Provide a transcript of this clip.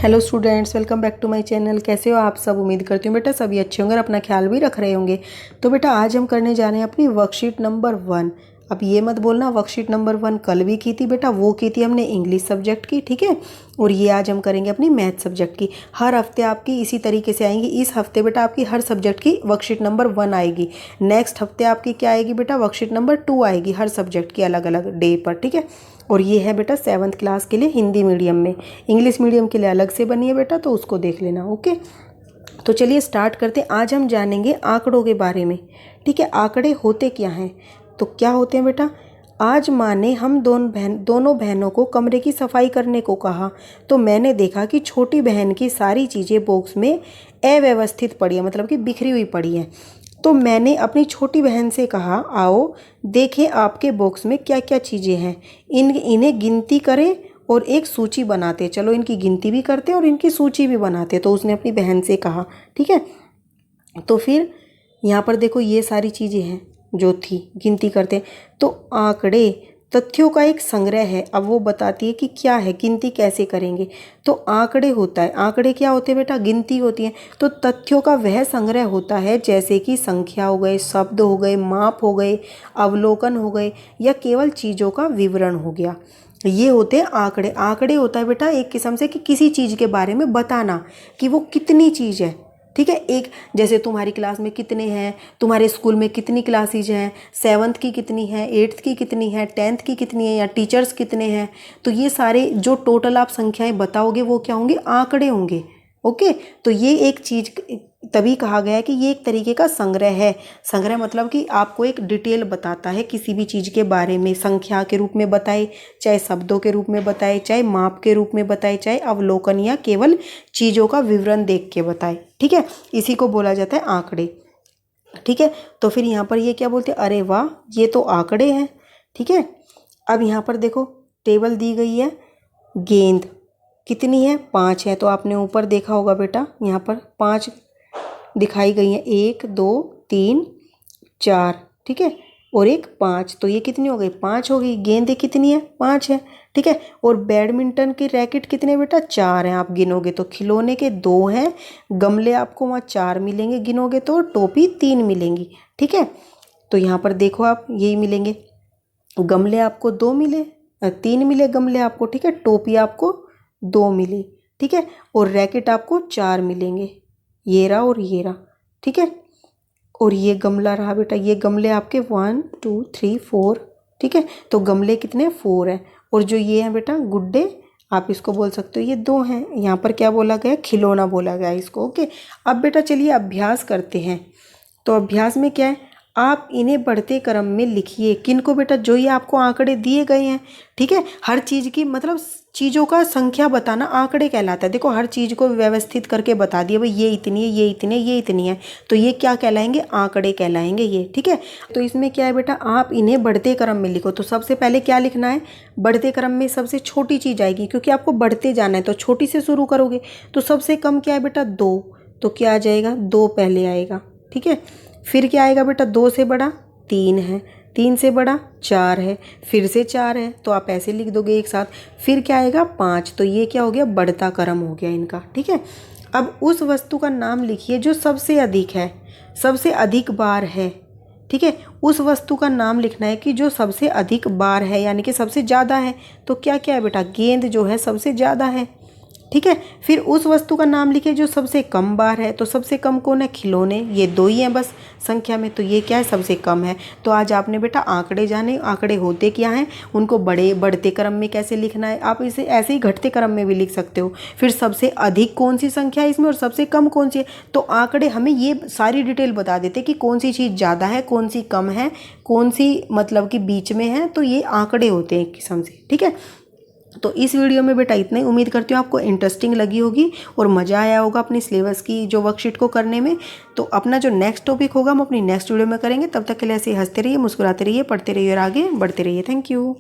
Hello students, welcome back to my channel. कैसे हो आप सब? उम्मीद करती हूँ बेटा सभी अच्छे होंगे और अपना ख्याल भी रख रहे होंगे। तो बेटा आज हम करने जा रहे हैं अपनी वर्कशीट नंबर 1। अब ये मत बोलना वर्कशीट नंबर 1 कल भी की थी बेटा, वो की थी हमने इंग्लिश सब्जेक्ट की, ठीक है। और ये आज हम करेंगे अपनी मैथ सब्जेक्ट की। हर हफ्ते आपकी इसी तरीके से आएंगी। इस हफ्ते बेटा आपकी हर सब्जेक्ट की वर्कशीट नंबर 1 आएगी। नेक्स्ट हफ्ते आपकी क्या आएगी बेटा? वर्कशीट नंबर 2 आएगी, हर सब्जेक्ट की अलग अलग डे पर, ठीक है। और ये है बेटा 7th क्लास के लिए हिंदी मीडियम में। इंग्लिश मीडियम के लिए अलग से बनी है बेटा, तो उसको देख लेना, ओके। तो चलिए स्टार्ट करते हैं। आज हम जानेंगे आंकड़ों के बारे में, ठीक है। आंकड़े होते क्या हैं? तो क्या होते हैं बेटा? आज माँ ने हम दोनों बहनों को कमरे की सफाई करने को कहा, तो मैंने देखा कि छोटी बहन की सारी चीज़ें बॉक्स में अव्यवस्थित पड़ी है, मतलब कि बिखरी हुई पड़ी हैं। तो मैंने अपनी छोटी बहन से कहा, आओ देखें आपके बॉक्स में क्या क्या चीज़ें हैं, इन्हें गिनती करें और एक सूची बनाते। चलो इनकी गिनती भी करते और इनकी सूची भी बनाते। तो उसने अपनी बहन से कहा, ठीक है। तो फिर यहाँ पर देखो ये सारी चीज़ें हैं जो थी, गिनती करते। तो आंकड़े तथ्यों का एक संग्रह है। अब वो बताती है कि क्या है, गिनती कैसे करेंगे। तो आंकड़े होता है, आंकड़े क्या होते हैं बेटा? गिनती होती है। तो तथ्यों का वह संग्रह होता है जैसे कि संख्या हो गए, शब्द हो गए, माप हो गए, अवलोकन हो गए, या केवल चीज़ों का विवरण हो गया। ये होते हैं आंकड़े। आंकड़े होता है बेटा एक किस्म से कि किसी चीज़ के बारे में बताना कि वो कितनी चीज़ है, ठीक है। एक जैसे तुम्हारी क्लास में कितने हैं, तुम्हारे स्कूल में कितनी क्लासेज हैं, 7th की कितनी है, 8th की कितनी है, 10th की कितनी है, या टीचर्स कितने हैं। तो ये सारे जो टोटल आप संख्याएं बताओगे वो क्या होंगे? आंकड़े होंगे, ओके। तो ये एक चीज़ तभी कहा गया है कि ये एक तरीके का संग्रह है। संग्रह मतलब कि आपको एक डिटेल बताता है किसी भी चीज़ के बारे में, संख्या के रूप में बताए, चाहे शब्दों के रूप में बताए, चाहे माप के रूप में बताए, चाहे अवलोकन या केवल चीज़ों का विवरण देख के बताए, ठीक है। इसी को बोला जाता है आंकड़े, ठीक है। तो फिर यहाँ पर ये क्या बोलते हैं? अरे वाह, ये तो आंकड़े हैं, ठीक है। अब यहाँ पर देखो टेबल दी गई है। गेंद कितनी है? 5 है। तो आपने ऊपर देखा होगा बेटा, यहाँ पर 5 दिखाई गई हैं, 1 2 3 4, ठीक है, और एक 5। तो ये कितनी हो गई? 5 हो गई। गेंद कितनी है? 5 है, ठीक है। और बैडमिंटन की रैकेट कितने बेटा? 4 हैं। आप गिनोगे तो खिलौने के 2 हैं, गमले आपको वहाँ 4 मिलेंगे गिनोगे तो, टोपी 3 मिलेंगी, ठीक है। तो यहाँ पर देखो आप यही मिलेंगे, गमले आपको 2 मिले, 3 मिले गमले आपको, ठीक है। टोपी आपको 2 मिली, ठीक है। और रैकेट आपको 4 मिलेंगे, ये रहा और ये रहा, ठीक है। और ये गमला रहा बेटा, ये गमले आपके 1 2 3 4, ठीक है। तो गमले कितने? 4 हैं। और जो ये हैं बेटा गुड्डे, आप इसको बोल सकते हो ये 2 हैं। यहाँ पर क्या बोला गया? खिलौना बोला गया इसको, ओके। अब बेटा चलिए अभ्यास करते हैं। तो अभ्यास में क्या है? आप इन्हें बढ़ते क्रम में लिखिए। किनको बेटा? जो ये आपको आंकड़े दिए गए हैं, ठीक है। हर चीज़ की मतलब चीज़ों का संख्या बताना आंकड़े कहलाता है। देखो हर चीज़ को व्यवस्थित करके बता दिया, भाई ये इतनी है, ये इतनी है, ये इतनी है, तो ये क्या कहलाएंगे? आंकड़े कहलाएंगे ये, ठीक है। तो इसमें क्या है बेटा? आप इन्हें बढ़ते क्रम में लिखो। तो सबसे पहले क्या लिखना है? बढ़ते क्रम में सबसे छोटी चीज़ आएगी, क्योंकि आपको बढ़ते जाना है तो छोटी से शुरू करोगे। तो सबसे कम क्या है बेटा? 2। तो क्या आ जाएगा? 2 पहले आएगा, ठीक है। फिर क्या आएगा बेटा? 2 से बड़ा 3 है, 3 से बड़ा 4 है, फिर से 4 है, तो आप ऐसे लिख दोगे एक साथ। फिर क्या आएगा? 5। तो ये क्या हो गया? बढ़ता क्रम हो गया इनका, ठीक है। अब उस वस्तु का नाम लिखिए जो सबसे अधिक है, सबसे अधिक बार है, ठीक है। उस वस्तु का नाम लिखना है कि जो सबसे अधिक बार है, यानी कि सबसे ज़्यादा है। तो क्या क्या है बेटा? गेंद जो है सबसे ज़्यादा है, ठीक है। फिर उस वस्तु का नाम लिखे जो सबसे कम बार है। तो सबसे कम कौन है? खिलौने, ये 2 ही हैं बस संख्या में, तो ये क्या है? सबसे कम है। तो आज आपने बेटा आंकड़े जाने, आंकड़े होते क्या हैं, उनको बढ़ते क्रम में कैसे लिखना है। आप इसे ऐसे ही घटते क्रम में भी लिख सकते हो। फिर सबसे अधिक कौन सी संख्या है इसमें और सबसे कम कौन सी है। तो आंकड़े हमें ये सारी डिटेल बता देते कि कौन सी चीज़ ज़्यादा है, कौन सी कम है, कौन सी मतलब कि बीच में है। तो ये आंकड़े होते हैं एक किस्म से, ठीक है। तो इस वीडियो में बेटा इतना ही। उम्मीद करती हूँ आपको इंटरेस्टिंग लगी होगी और मज़ा आया होगा अपनी सिलेबस की जो वर्कशीट को करने में। तो अपना जो नेक्स्ट टॉपिक होगा हम अपनी नेक्स्ट वीडियो में करेंगे। तब तक के लिए ऐसे हंसते रहिए, मुस्कुराते रहिए, पढ़ते रहिए और आगे बढ़ते रहिए। Thank you.